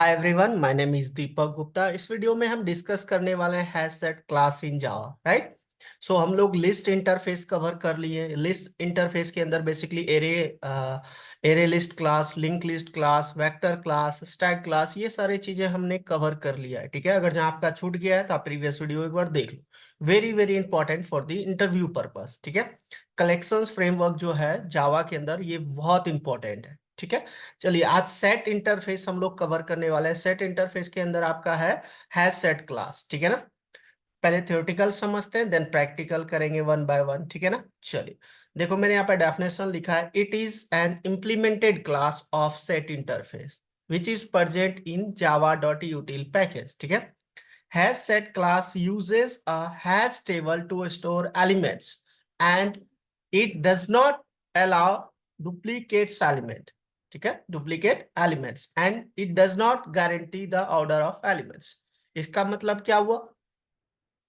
Hi everyone, my name is Deepak Gupta. इस video में हम डिस्कस करने वाले हैं hash set class in Java, right. So हम लोग लिस्ट इंटरफेस कवर कर लिए। लिस्ट इंटरफेस के अंदर basically array list class, link list class, vector class, stack class, ये सारी चीजें हमने कवर कर लिया है। ठीक है, अगर जहाँ आपका छूट गया है तो आप प्रीवियस वीडियो एक बार देख लो। Very very important for the interview purpose. ठीक है, कलेक्शंस फ्रेमवर्क जो है जावा के अंदर, ये बहुत इंपॉर्टेंट है। ठीक है, चलिए आज सेट इंटरफेस हम लोग कवर करने वाले हैं। सेट इंटरफेस के अंदर आपका है हैश सेट क्लास। ठीक है ना, पहले थ्योरेटिकल समझते हैं, देन प्रैक्टिकल करेंगे वन बाय वन। ठीक है ना, चलिए देखो मैंने यहाँ पे डेफिनेशन लिखा है। It is an implemented class of set interface which is present in Java dot यूटिल package. ठीक है, hash set class uses a hash table to store elements and it does not allow duplicates element. ठीक है, duplicate elements and it does not guarantee the order of elements. इसका मतलब क्या हुआ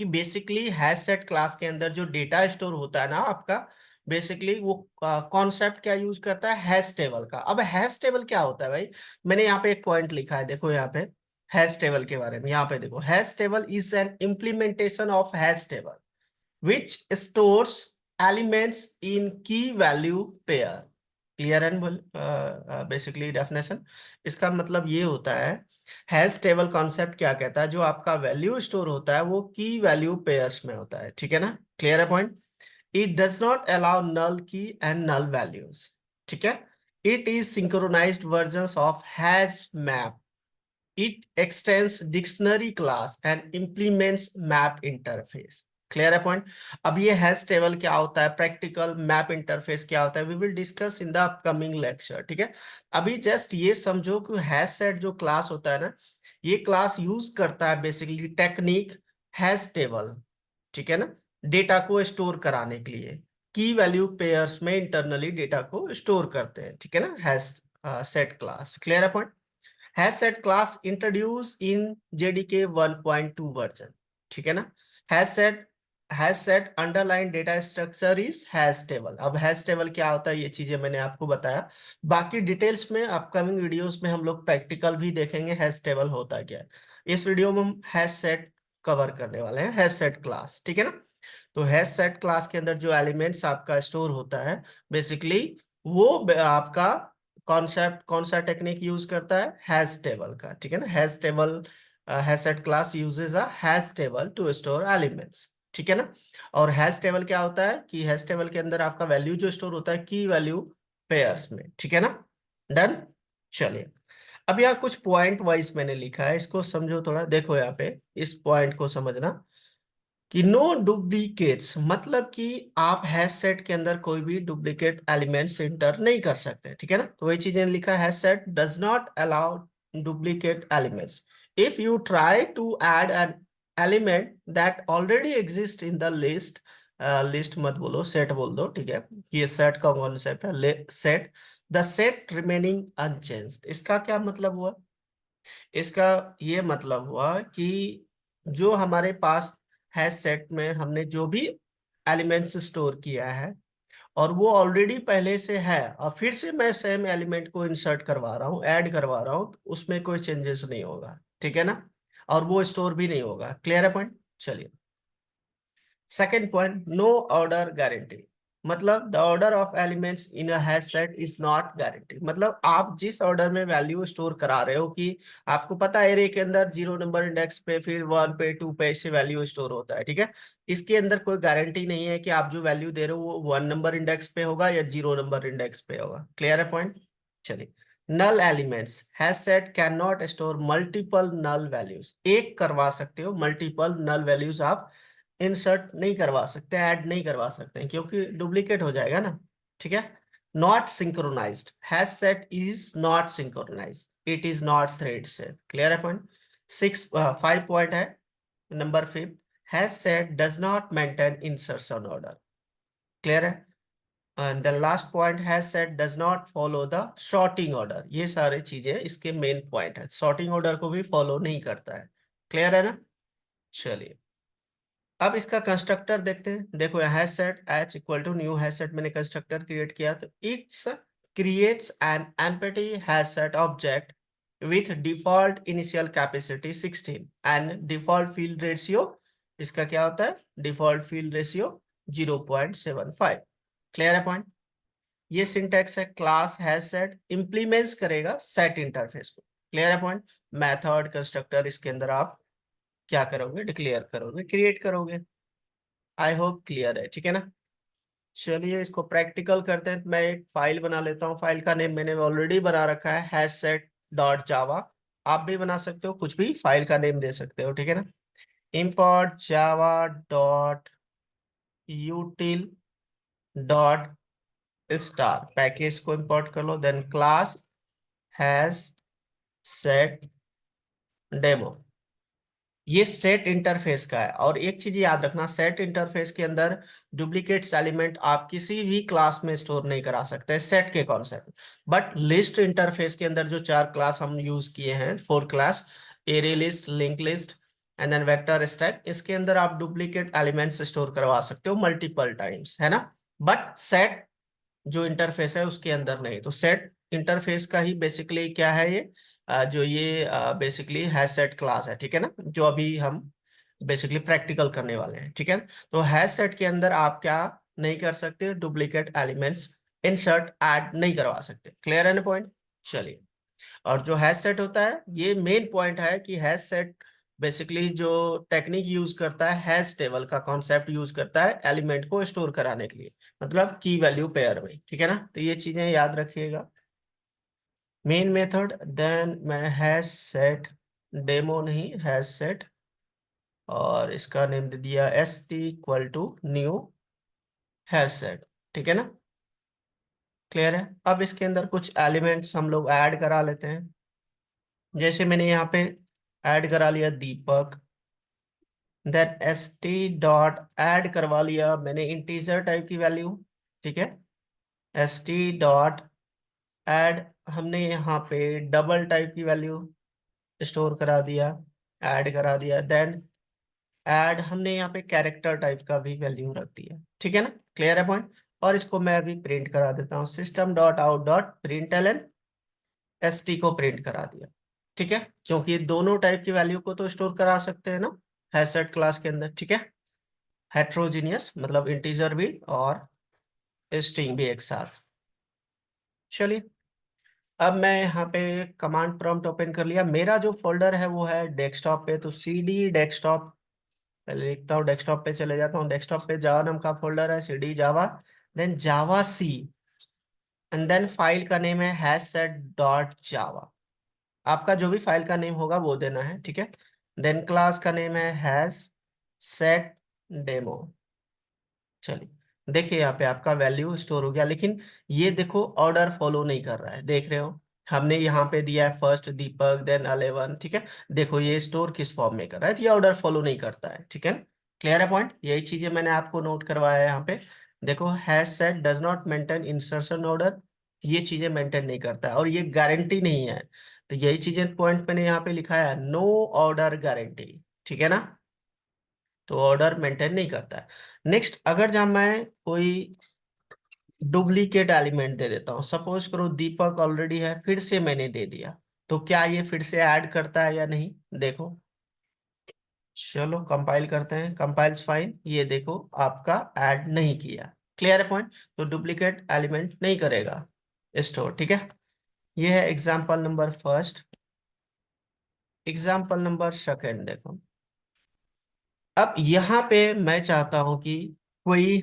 कि basically hash set class के अंदर जो डेटा स्टोर होता है ना आपका, बेसिकली वो कॉन्सेप्ट क्या यूज करता है, हैश टेबल का। अब हैश टेबल क्या होता है भाई, मैंने यहाँ पे एक पॉइंट लिखा है, देखो यहाँ पे हैश टेबल के बारे में। यहाँ पे देखो, hash table is an implementation of hash table which stores elements in key value pair। Clear and basically definition, इसका मतलब ये होता है, हैश टेबल कॉन्सेप्ट क्या कहता है, जो आपका वैल्यू स्टोर होता है वो की वैल्यू पेयर्स में होता है। ठीक है ना, क्लियर है point. It does not allow null key and null values. ठीक है, it is synchronized version of hash map. It extends dictionary class and implements map interface। Clear है पॉइंट। अब ये हैश टेबल क्या होता है, प्रैक्टिकल मैप इंटरफेस क्या होता है, we will discuss in the upcoming lecture. ठीक है, अभी जस्ट ये समझो कि हैश सेट जो क्लास होता है ना, ये क्लास यूज करता है बेसिकली टेक्निक हैश टेबल। ठीक है ना, डेटा को स्टोर कराने के लिए की वैल्यू पेयर्स में इंटरनली डेटा को स्टोर करते हैं। ठीक है ना, हैश सेट क्लास। क्लियर है point. Hash set class introduce इन जेडीके 1.2 वर्जन। ठीक है ना, hash set underline data structure is hash table. अब हैश टेबल क्या होता है, ये चीजें मैंने आपको बताया। बाकी डिटेल्स में अपकमिंग वीडियोस में हम लोग प्रैक्टिकल भी देखेंगे हैश टेबल होता क्या है। इस वीडियो में हम हैश सेट कवर करने वाले हैं, हैश सेट क्लास। ठीक है ना, तो हैश सेट क्लास के अंदर जो एलिमेंट्स आपका स्टोर होता है बेसिकली, वो आपका कॉन्सेप्ट कौन सा टेक्निक यूज करता है, हैश टेबल का। ठीक है ना, hash table, hash set class uses a hash table to store elements. ठीक है ना, और हैश टेबल क्या होता है कि हैश टेबल के अंदर आपका वैल्यू जो स्टोर होता है की वैल्यू पेयर्स में। ठीक है ना, डन। चलिए अब यहाँ कुछ पॉइंट वाइज मैंने लिखा है, इसको समझो थोड़ा। देखो यहाँ पे इस पॉइंट को समझना कि नो डुप्लीकेट्स, मतलब कि आप हैश सेट के अंदर कोई भी डुप्लीकेट एलिमेंट्स इंटर नहीं कर सकते। ठीक है ना, तो वही चीजें लिखा है, hash set does not allow duplicate elements. If you try to add an element that already exist in the list, list मत बोलो, सेट बोल दो। ठीक है, ये सेट का कॉन्सेप्ट है, set the set remaining unchanged. इसका क्या मतलब हुआ, इसका ये मतलब हुआ कि जो हमारे पास हैश सेट में हमने जो भी एलिमेंट्स स्टोर किया है और वो ऑलरेडी पहले से है, और फिर से मैं सेम एलिमेंट को इंसर्ट करवा रहा हूँ, ऐड करवा रहा हूँ, तो उसमें कोई चेंजेस नहीं होगा। ठीक है ना, और वो स्टोर भी नहीं होगा। क्लियर है पॉइंट। चलिए second point, no order guarantee. मतलब the order of elements in a hash set is not guarantee. मतलब आप जिस ऑर्डर में वैल्यू स्टोर करा रहे हो, कि आपको पता है एरे के अंदर 0 नंबर इंडेक्स पे, फिर 1 पे, 2 पे ऐसे वैल्यू स्टोर होता है। ठीक है, इसके अंदर कोई गारंटी नहीं है कि आप जो वैल्यू दे रहे हो वो 1 नंबर इंडेक्स पे होगा या 0 नंबर इंडेक्स पे होगा। क्लियर है पॉइंट। चलिए, null elements, hash set can not store multiple null values. एक करवा सकते हो, मल्टीपल नल वैल्यूज आप इंसर्ट नहीं करवा सकते, ऐड नहीं करवा सकते हैं, क्योंकि डुप्लीकेट हो जाएगा ना। ठीक है, not synchronized, hash set is not synchronized, it is not thread safe. Clear है पॉइंट। 5 पॉइंट है। Number 5, hash set does not maintain insertion order. Clear है। And the last point, hash set does not follow the sorting order. ये सारी चीजें इसके main point है, sorting order को भी फॉलो नहीं करता है। क्लियर है ना। चलिए अब इसका कंस्ट्रक्टर देखते हैं। देखो hash set H equal to new hash set, मैंने कंस्ट्रक्टर क्रिएट किया, तो it's creates an empty hash set object with default initial capacity 16 and default field ratio, इसका क्या होता है, डिफॉल्ट फील्ड रेशियो 0.75। क्लियर है पॉइंट। ये सिंटैक्स है, क्लास हैज सेट इंप्लीमेंट्स करेगा सेट इंटरफेस को। क्लियर है पॉइंट। मेथड कंस्ट्रक्टर इसके अंदर आप क्या करोगे, डिक्लेयर करोगे, क्रिएट करोगे। आई होप क्लियर है, ठीक है ना। चलिए इसको प्रैक्टिकल करते हैं। मैं एक फाइल बना लेता हूँ, फाइल का नेम मैंने ऑलरेडी बना रखा है hasset.java। आप भी बना सकते हो, कुछ भी फाइल का नेम दे सकते हो, ठीक है ना। import java dot util dot star package को इंपोर्ट कर लो, then class has set demo. ये सेट इंटरफेस का है। और एक चीज याद रखना, सेट इंटरफेस के अंदर डुप्लीकेट्स एलिमेंट आप किसी भी क्लास में स्टोर नहीं करा सकते सेट के कॉन्सेप्ट। बट लिस्ट इंटरफेस के अंदर जो 4 क्लास हम यूज किए हैं, 4 class, array list, link list and then vector stack, इसके अंदर आप डुप्लीकेट एलिमेंट्स स्टोर करवा सकते हो मल्टीपल टाइम्स, है ना। बट सेट जो इंटरफेस है उसके अंदर नहीं। तो सेट इंटरफेस का ही बेसिकली क्या है, ये जो ये बेसिकली हैश सेट क्लास है, ठीक है ना, जो अभी हम बेसिकली प्रैक्टिकल करने वाले हैं, ठीक है। तो हैश सेट के अंदर आप क्या नहीं कर सकते, डुप्लीकेट एलिमेंट्स इंसर्ट ऐड नहीं करवा सकते। क्लियर है ना पॉइंट। चलिए, और जो हैश सेट होता है, ये मेन पॉइंट है कि हैश सेट बेसिकली जो टेक्निक यूज करता है, हैश टेबल का कॉन्सेप्ट यूज करता है एलिमेंट को स्टोर कराने के लिए, मतलब की वैल्यू पेयर में, ठीक है ना। तो ये चीजें याद रखिएगा। मेन मेथड, देन मैं हैश सेट डेमो, नहीं हैश सेट, और इसका नेम दे दिया st equal to new hash set, ठीक है ना। क्लियर है। अब इसके अंदर कुछ एलिमेंट्स हम लोग ऐड करा लेते हैं। जैसे मैंने यहाँ पे ऐड करा लिया दीपक, देन st डॉट ऐड करवा लिया मैंने इंटीजर टाइप की वैल्यू, ठीक है। st डॉट ऐड, हमने यहाँ पे डबल टाइप की वैल्यू स्टोर करा दिया, ऐड करा दिया। देन ऐड हमने यहाँ पे कैरेक्टर टाइप का भी वैल्यू रख दिया, ठीक है ना। क्लियर है पॉइंट। और इसको मैं अभी प्रिंट करा देता हूँ, system dot out dot println st को प्रिंट करा दिया, ठीक है। क्योंकि ये दोनों टाइप की वैल्यू को तो स्टोर करा सकते हैं ना हैशसेट क्लास के अंदर, ठीक है। हेट्रोजीनियस मतलब इंटीजर भी और स्ट्रिंग भी एक साथ। चलिए, अब मैं यहाँ पे कमांड प्रॉम्प्ट ओपन कर लिया। मेरा जो फोल्डर है वो है डेस्कटॉप पे, तो cd डेस्कटॉप, पहले लिखता हूँ, डेस्कटॉप पे चले जाता हूँ। डेस्कटॉप पे जावा नाम का फोल्डर है, cd Java, then javac, and then file का नेम है hasset.java। आपका जो भी फाइल का नेम होगा वो देना है, ठीक है। देन क्लास का नेम है हैश सेट डेमो। चलिए, देखिए यहाँ पे आपका वैल्यू स्टोर हो गया, लेकिन ये देखो ऑर्डर फॉलो नहीं कर रहा है, देख रहे हो। हमने यहाँ पे दिया है फर्स्ट दीपक, देन 11, ठीक है। देखो ये स्टोर किस फॉर्म में कर रहा है, तो ये ऑर्डर फॉलो नहीं करता है, ठीक है। क्लियर है पॉइंट। यही चीजें मैंने आपको नोट करवाया है यहाँ पे। देखो hash set does not maintain insertion order, ये चीजें मेंटेन नहीं करता है और ये गारंटी नहीं है। तो यही चीजें पॉइंट मैंने यहाँ पे लिखा है, नो ऑर्डर गारंटी, ठीक है ना। तो ऑर्डर मेंटेन नहीं करता है। नेक्स्ट, अगर जब मैं कोई डुप्लीकेट एलिमेंट दे देता हूँ, सपोज करो दीपक ऑलरेडी है, फिर से मैंने दे दिया, तो क्या ये फिर से ऐड करता है या नहीं, देखो। चलो कंपाइल करते हैं, कंपाइल्स फाइन, ये देखो आपका ऐड नहीं किया। क्लियर है पॉइंट। तो डुप्लीकेट एलिमेंट नहीं करेगा स्टोर, ठीक है। ये है example number first. Example number second देखो। अब यहाँ पे मैं चाहता हूं कि कोई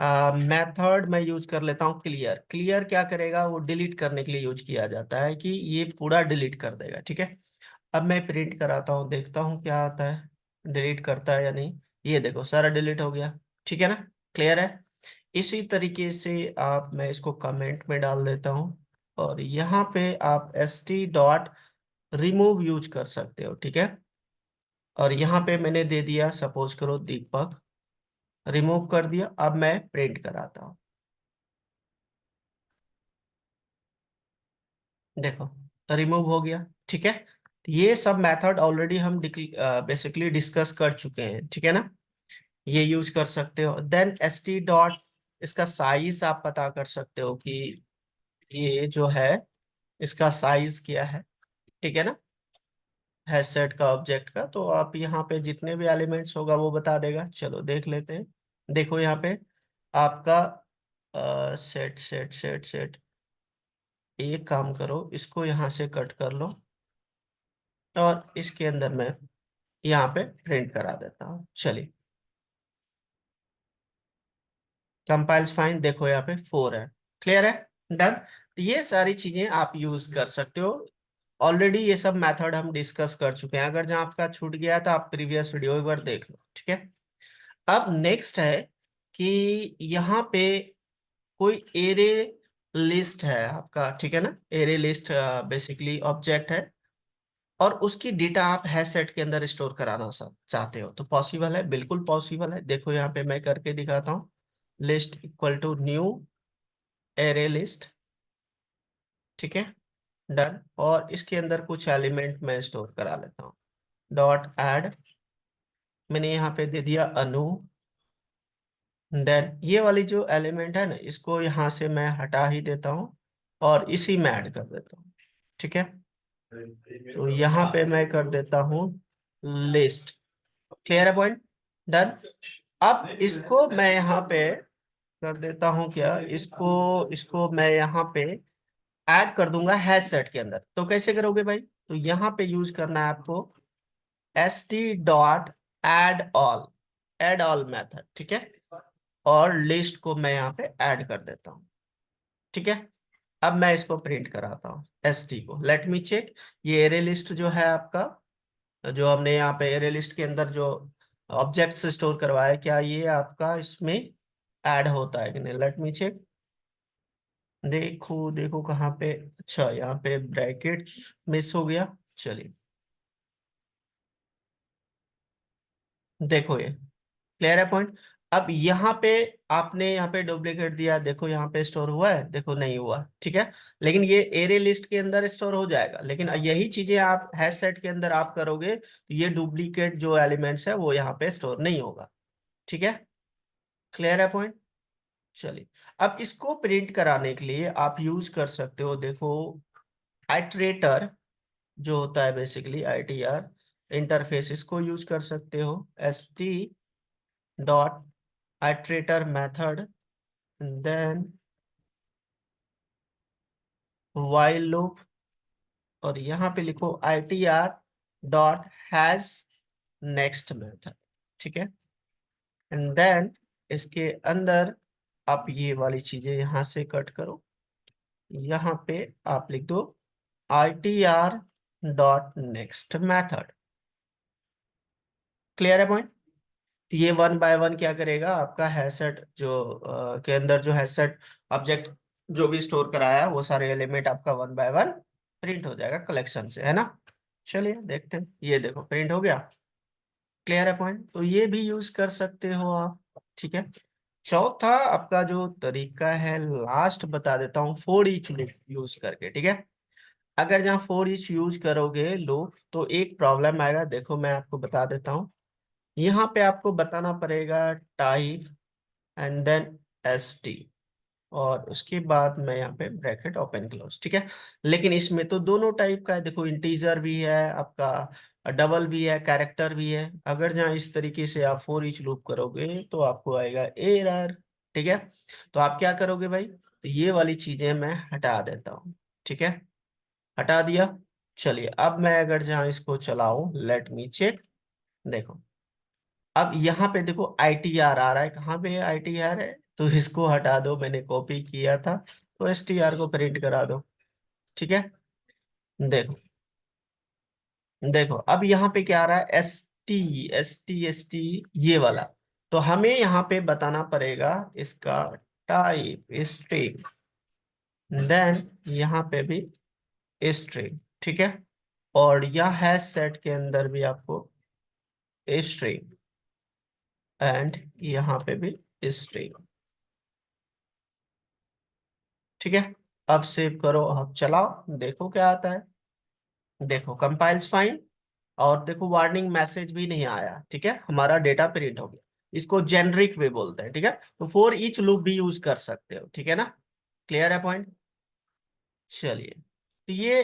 मेथड मैं यूज कर लेता हूँ क्लियर। क्लियर क्या करेगा, वो डिलीट करने के लिए यूज किया जाता है, कि ये पूरा डिलीट कर देगा, ठीक है। अब मैं प्रिंट कराता हूँ, देखता हूँ क्या आता है, डिलीट करता है या नहीं। ये देखो सारा डिलीट हो गया, ठीक है ना। क्लियर है। इसी तरीके से आप, मैं इसको कमेंट में डाल देता हूँ, और यहाँ पे आप st डॉट रिमूव यूज कर सकते हो, ठीक है। और यहाँ पे मैंने दे दिया, सपोज करो दीपक, रिमूव कर दिया। अब मैं प्रिंट कराता हूँ, देखो रिमूव हो गया, ठीक है। ये सब मेथड ऑलरेडी हम बेसिकली डिस्कस कर चुके हैं, ठीक है ना। ये यूज कर सकते हो। देन st डॉट, इसका साइज आप पता कर सकते हो कि ये जो है इसका साइज क्या है। ठीक है ना, हैश सेट का ऑब्जेक्ट का। तो आप यहाँ पे जितने भी एलिमेंट्स होगा वो बता देगा। चलो देख लेते हैं। देखो यहाँ पे आपका सेट सेट सेट सेट, एक काम करो, इसको यहाँ से कट कर लो और इसके अंदर मैं यहाँ पे प्रिंट करा देता हूँ। चलिए, कंपाइल्स फाइन, देखो यहाँ पे 4 है। क्लियर है, डन। तो ये सारी चीजें आप यूज कर सकते हो। ऑलरेडी ये सब मेथड हम डिस्कस कर चुके हैं। अगर जहाँ आपका छूट गया तो आप प्रीवियस वीडियो एक बार देख लो, ठीक है। अब नेक्स्ट है कि यहाँ पे कोई एरे लिस्ट है आपका, ठीक है ना। एरे लिस्ट बेसिकली ऑब्जेक्ट है और उसकी डेटा आप हैश सेट के अंदर स्टोर कराना चाहते हो, तो पॉसिबल है, बिल्कुल पॉसिबल है। देखो यहाँ पे मैं करके दिखाता हूँ। List equal to new array list, ठीक है, डन। और इसके अंदर कुछ एलिमेंट मैं स्टोर करा लेता हूँ। डॉट ऐड, मैंने यहाँ पे दे दिया अनु। देन ये वाली जो एलिमेंट है ना, इसको यहाँ से मैं हटा ही देता हूँ और इसी में ऐड कर देता हूँ, ठीक है। तो यहाँ पे मैं कर देता हूँ लिस्ट। क्लियर है पॉइंट, डन। अब इसको मैं यहाँ पे कर देता हूँ क्या, इसको इसको मैं यहाँ पे ऐड कर दूंगा हैश सेट के अंदर। तो कैसे करोगे भाई, तो यहाँ पे यूज करना है आपको st.add all, add all method, ठीक है। और लिस्ट को मैं यहाँ पे ऐड कर देता हूँ, ठीक है। अब मैं इसको प्रिंट कराता हूँ st को। लेट मी चेक, ये एरे लिस्ट जो है आपका, जो हमने यहाँ पे एरे लिस्ट के अंदर जो ऑब्जेक्ट्स स्टोर करवाया, क्या ये आपका इसमें ऐड होता है कि नहीं। लेट मी चेक, देखो देखो कहाँ पे, अच्छा यहाँ पे ब्रैकेट्स मिस हो गया। चलिए देखो, ये क्लियर है पॉइंट। अब यहाँ पे आपने यहाँ पे डुप्लीकेट दिया, देखो यहाँ पे स्टोर हुआ है, देखो नहीं हुआ, ठीक है। लेकिन ये एरे लिस्ट के अंदर स्टोर हो जाएगा। लेकिन यही चीजें आप हैश सेट के अंदर आप करोगे तो ये डुप्लीकेट जो एलिमेंट्स है वो यहाँ पे स्टोर नहीं होगा, ठीक है। क्लियर है पॉइंट। चलिए, अब इसको प्रिंट कराने के लिए आप यूज कर सकते हो, देखो आइट्रेटर जो होता है बेसिकली ITR इंटरफेस, इसको यूज कर सकते हो। st dot iterator method, then while loop, और यहाँ पे लिखो ITR dot has next method, ठीक है। एंड देन इसके अंदर आप ये वाली चीजें यहाँ से कट करो, यहाँ पे आप लिख दो ITR dot next method. Clear है पॉइंट। तो ये वन बाय वन क्या करेगा, आपका हैशसेट जो के अंदर जो हैशसेट ऑब्जेक्ट जो भी स्टोर कराया है वो सारे एलिमेंट आपका वन बाय वन प्रिंट हो जाएगा कलेक्शन से, है ना। चलिए देखते हैं, ये देखो प्रिंट हो गया। क्लियर है पॉइंट। तो ये भी यूज कर सकते हो आप, ठीक है। चौथा आपका जो तरीका है, लास्ट बता देता हूँ, फोर ईच लूप यूज करके, ठीक है। अगर जहाँ फोर ईच यूज करोगे लूप तो एक प्रॉब्लम आएगा, देखो मैं आपको बता देता हूँ। यहाँ पे आपको बताना पड़ेगा टाइप एंड देन st, और उसके बाद मैं यहाँ पे ब्रैकेट ओपन क्लोज, ठीक है। लेकिन इसमें तो दोनों टाइप का है, देखो इंटीजर भी है आपका, डबल भी है, कैरेक्टर भी है। अगर जहाँ इस तरीके से आप फोर ईच लूप करोगे तो आपको आएगा एरर, ठीक है। तो आप क्या करोगे भाई, तो ये वाली चीजें मैं हटा देता हूँ, ठीक है, हटा दिया। चलिए अब मैं अगर जहाँ इसको चलाऊं, लेट मी चेक, देखो अब यहाँ पे देखो ITR आ रहा है, कहाँ पे ITR है, तो इसको हटा दो, मैंने कॉपी किया था, तो STR को प्रिंट करा दो, ठीक है। देखो देखो अब यहाँ पे क्या आ रहा है, ST ये वाला। तो हमें यहाँ पे बताना पड़ेगा इसका टाइप स्ट्रिंग, देन यहाँ पे भी स्ट्रिंग, ठीक है। और यह हैश सेट के अंदर भी आपको स्ट्रिंग, एंड यहाँ पे भी स्ट्रिंग, ठीक है। अब सेव करो, अब चलाओ, देखो क्या आता है। देखो कंपाइल्स फाइन, और देखो वार्निंग मैसेज भी नहीं आया, ठीक है, हमारा डेटा प्रिंट हो गया। इसको जेनरिक वे बोलते हैं, ठीक है। तो फॉर ईच लूप भी यूज कर सकते हो, ठीक है ना। क्लियर है पॉइंट। चलिए, तो ये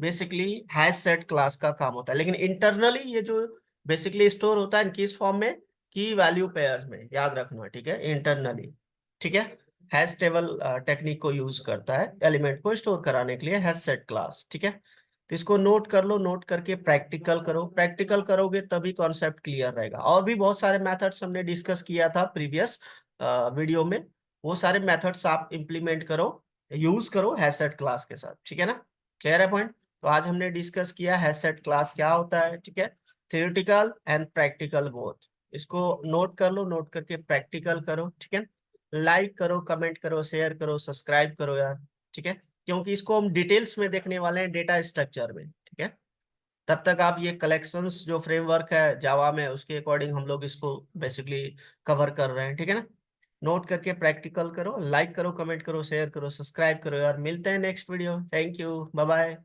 बेसिकली हैश सेट क्लास का काम होता है, लेकिन इंटरनली ये जो बेसिकली स्टोर होता है किस फॉर्म में, की वैल्यू पेयर्स में, याद रखना, ठीक है, इंटरनली। ठीक है, हैश टेबल टेक्निक को यूज करता है एलिमेंट को स्टोर कराने के लिए हैश सेट क्लास। ठीक है, तो इसको नोट कर लो, नोट करके प्रैक्टिकल करो, प्रैक्टिकल करोगे तभी कॉन्सेप्ट क्लियर रहेगा। और भी बहुत सारे मेथड्स हमने डिस्कस किया था प्रीवियस वीडियो में, वो सारे मेथड्स आप इम्प्लीमेंट करो, यूज करो हैशसेट क्लास के साथ। ठीक है ना, क्लियर है पॉइंट? तो आज हमने डिस्कस किया हैशसेट क्लास क्या होता है। ठीक है, थियोरेटिकल एंड प्रैक्टिकल बोथ। इसको नोट कर लो, नोट करके प्रैक्टिकल करो। ठीक है, लाइक करो, कमेंट करो, शेयर करो, सब्सक्राइब करो यार। ठीक है, क्योंकि इसको हम डिटेल्स में देखने वाले हैं डेटा स्ट्रक्चर में। ठीक है, तब तक आप ये कलेक्शंस जो फ्रेमवर्क है जावा में, उसके अकॉर्डिंग हम लोग इसको बेसिकली कवर कर रहे हैं। ठीक है ना, नोट करके प्रैक्टिकल करो, लाइक करो, कमेंट करो, शेयर करो, सब्सक्राइब करो यार। मिलते हैं next video. Thank you, bye bye.